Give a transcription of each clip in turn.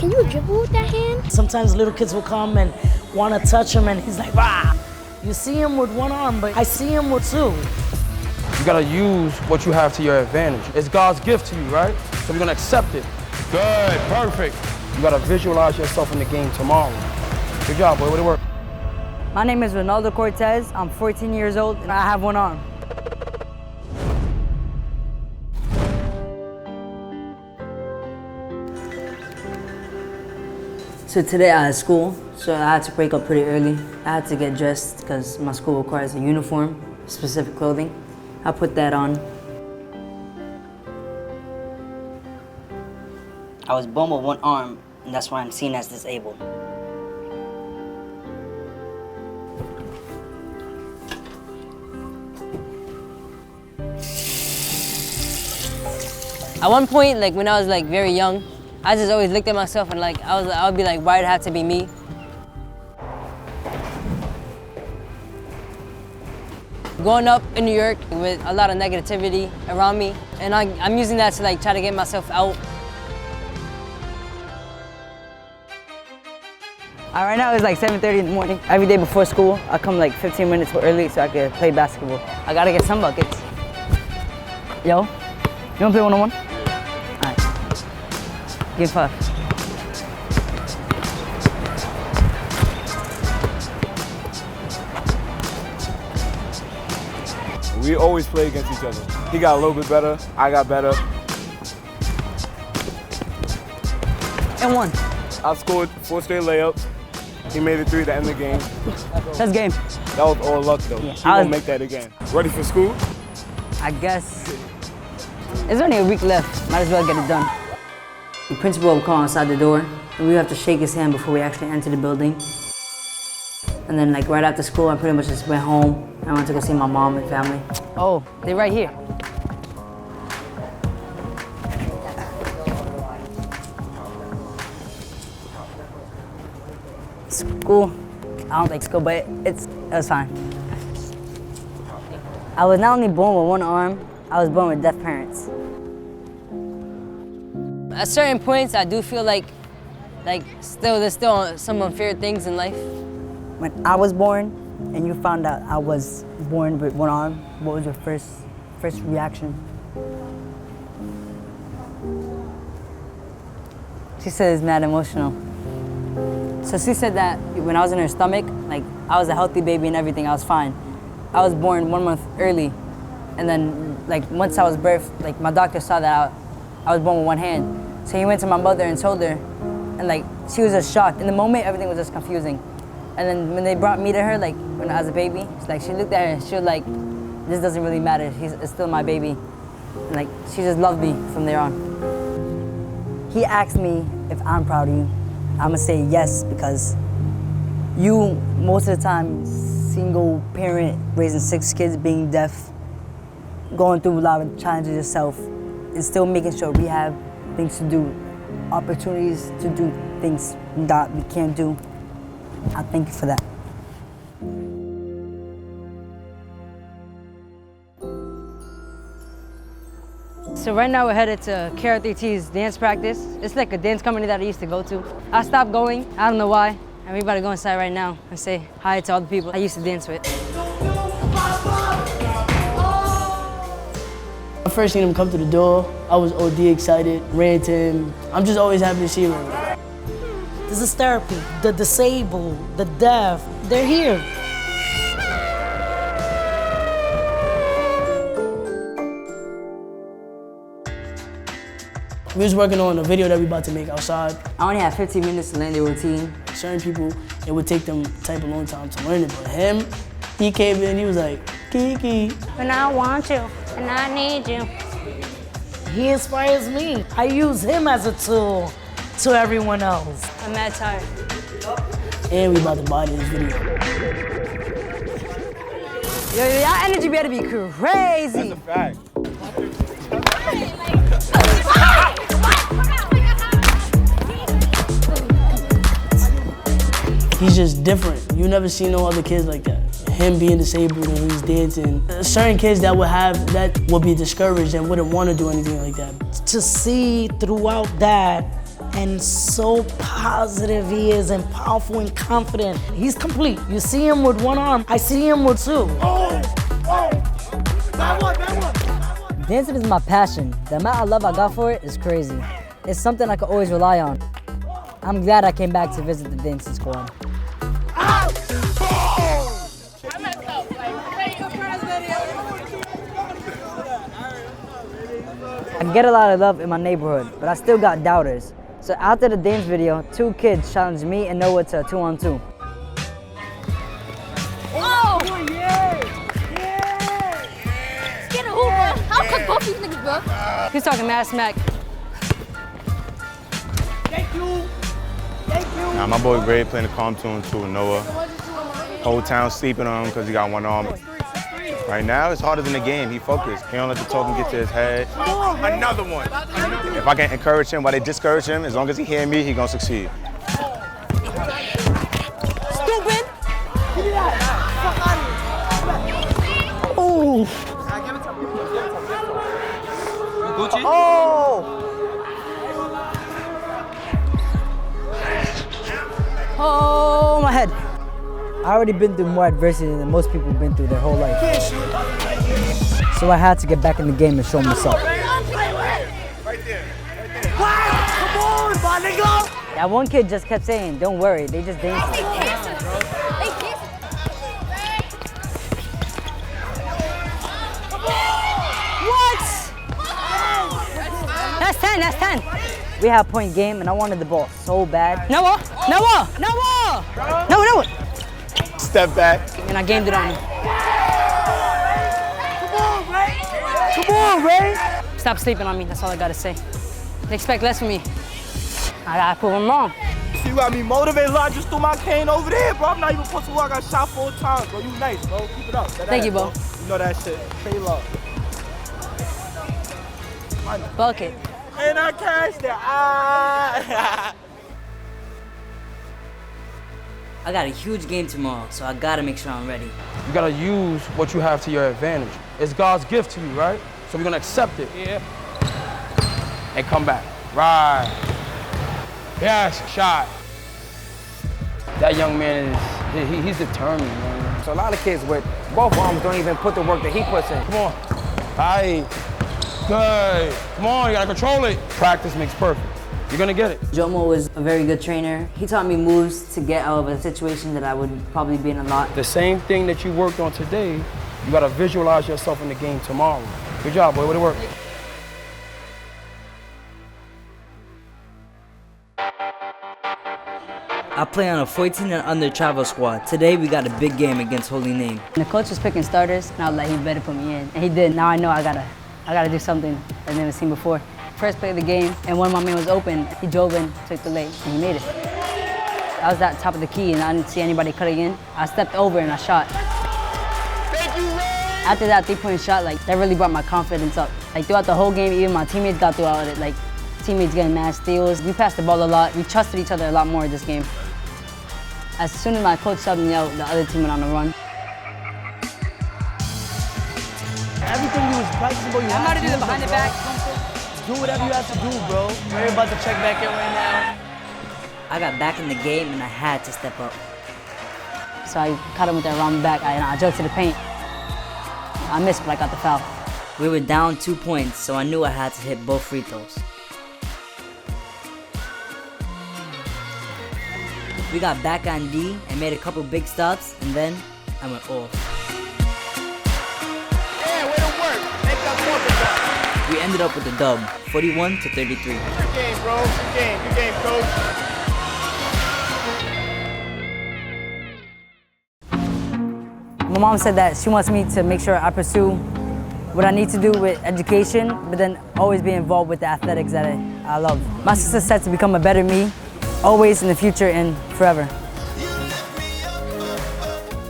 Can you dribble with that hand? Sometimes little kids will come and want to touch him and he's like, rah! You see him with one arm, but I see him with two. You gotta use what you have to your advantage. It's God's gift to you, right? So we're gonna accept it. Good, perfect. You gotta visualize yourself in the game tomorrow. Good job, boy, way to work. My name is Ronaldo Cortes. I'm 14 years old and I have one arm. So today I had school, so I had to break up pretty early. I had to get dressed because my school requires a uniform, specific clothing. I put that on. I was born with one arm, and that's why I'm seen as disabled. At one point, like when I was like very young, I just always looked at myself and like I would be like, why'd it have to be me? Growing up in New York with a lot of negativity around me, and I'm using that to like try to get myself out. Right now it's like 7:30 in the morning. Every day before school, I come like 15 minutes early so I can play basketball. I gotta get some buckets. Yo, you wanna play one-on-one? All right. Give 5. We always play against each other. He got a little bit better, I got better. And 1. I scored 4 straight layups. He made it 3 at the end of the game. That's game. That was all luck though. Yeah, He won't make that again. Ready for school? I guess. There's only a week left. Might as well get it done. The principal will call outside the door, and we have to shake his hand before we actually enter the building. And then like right after school, I pretty much just went home. I went to go see my mom and family. Oh, they're right here. School, I don't like school, but it was fine. I was not only born with one arm, I was born with deaf parents. At certain points, I do feel like there's still some unfair things in life. When I was born and you found out I was born with one arm, what was your first reaction? She said it's mad emotional. So she said that when I was in her stomach, like I was a healthy baby and everything, I was fine. I was born 1 month early, and then like once I was birthed, like my doctor saw that I was born with one hand. So he went to my mother and told her, and like she was just shocked. In the moment, everything was just confusing. And then when they brought me to her, like when I was a baby, like she looked at her, she was like, this doesn't really matter, it's still my baby. And like she just loved me from there on. He asked me if I'm proud of you. I'm gonna say yes, because you, most of the time, single parent, raising 6 kids, being deaf, going through a lot of challenges yourself, and still making sure we have things to do, opportunities to do things that we can't do. I thank you for that. So right now we're headed to KR3T's dance practice. It's like a dance company that I used to go to. I stopped going, I don't know why, and we about to go inside right now and say hi to all the people I used to dance with. I first seen him come to the door, I was OD excited, ran to him. I'm just always happy to see him. This is therapy. The disabled, the deaf, they're here. We was working on a video that we about to make outside. I only had 15 minutes to learn the routine. Certain people, it would take them type of long time to learn it, but him, he came in, he was like, Kiki. And I want you, and I need you. He inspires me. I use him as a tool to everyone else. I'm mad tired. And we about to buy this video. Yo, y'all energy better be crazy. That's a fact. He's just different. You never see no other kids like that. Him being disabled and he's dancing. Certain kids that would be discouraged and wouldn't want to do anything like that. To see throughout that And so positive he is, and powerful and confident. He's complete. You see him with one arm, I see him with two. Dancing is my passion. The amount of love I got for it is crazy. It's something I can always rely on. I'm glad I came back to visit the dancing squad. I get a lot of love in my neighborhood, but I still got doubters. So after the dance video, 2 kids challenged me and Noah to a 2-on-2. Oh! Yeah! Get a hoop, bro. I'll cook both these niggas, bro. He's talking mad smack. Nah, my boy Gray playing the calm tune too with Noah. Whole town sleeping on him because he got one arm. Right now, it's harder than the game. He focused. He don't let the talking get to his head. Another one. If I can encourage him while they discourage him, as long as he hear me, he gonna succeed. Stupid! Oh! Oh, my head. I already been through more adversity than most people have been through their whole life. So I had to get back in the game and show them what's up. That one kid just kept saying, don't worry, they just dancing. What? That's 10, that's 10. We had a point game and I wanted the ball so bad. Noah! Noah! Noah! Noah, Noah! Step back. And I gamed it on him. Come on, Ray! Stop sleeping on me, that's all I gotta say. They expect less from me. I gotta prove them wrong. You got me motivated. I just threw my cane over there, bro. I'm not even supposed to work. I got shot 4 times, bro. You nice, bro. Keep it up. Thank you, bro. You know that shit. Pay love. Bucket. And I cashed it. I got a huge game tomorrow, so I gotta make sure I'm ready. You gotta use what you have to your advantage. It's God's gift to you, right? So we're gonna accept it. Yeah. And come back. Right. Yes, shot. That young man is, he's determined, man. So a lot of kids with both arms don't even put the work that he puts in. Come on. Aye. Good. Come on, you gotta control it. Practice makes perfect. You're gonna get it. Jomo was a very good trainer. He taught me moves to get out of a situation that I would probably be in a lot. The same thing that you worked on today, you gotta visualize yourself in the game tomorrow. Good job, boy. Way to work. I play on a 14 and under travel squad. Today we got a big game against Holy Name. The coach was picking starters, and I was like, he better put me in. And he did. Now I know I gotta do something I've never seen before. First play of the game, and when my man was open, he drove in, took the lane, and he made it. I was at the top of the key, and I didn't see anybody cutting in. I stepped over and I shot. Thank you, Ray. After that 3-point shot, like, that really brought my confidence up. Like, throughout the whole game, even my teammates got throughout it. Like, teammates getting mad steals. We passed the ball a lot. We trusted each other a lot more this game. As soon as my coach subbed me out, the other team went on a run. Everything you was practicing, bro, you I'm about to do the behind the back. Do whatever you have to do, bro. We're about to check back in right now. I got back in the game and I had to step up. So I caught him with that round back. I jumped to the paint. I missed, but I got the foul. We were down 2 points, so I knew I had to hit both free throws. We got back on D and made a couple big stops, and then I went off. Yeah, way to work. Make that more than that. We ended up with a dub, 41-33. Good game, bro. Good game. Good game, coach. My mom said that she wants me to make sure I pursue what I need to do with education, but then always be involved with the athletics that I love. My sister said to become a better me, always in the future and forever.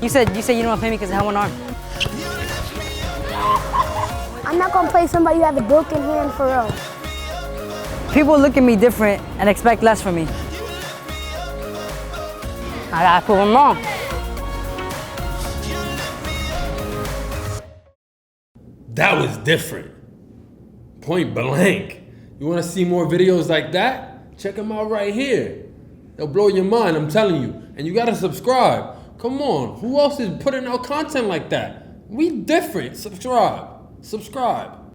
You said you don't want to play me because I have one arm. I'm not gonna play somebody who has a broken hand for real. People look at me different and expect less from me. I gotta prove them wrong. That was different. Point blank. You want to see more videos like that? Check him out right here. They'll blow your mind, I'm telling you. And you gotta subscribe. Come on, who else is putting out content like that? We different. Subscribe. Subscribe.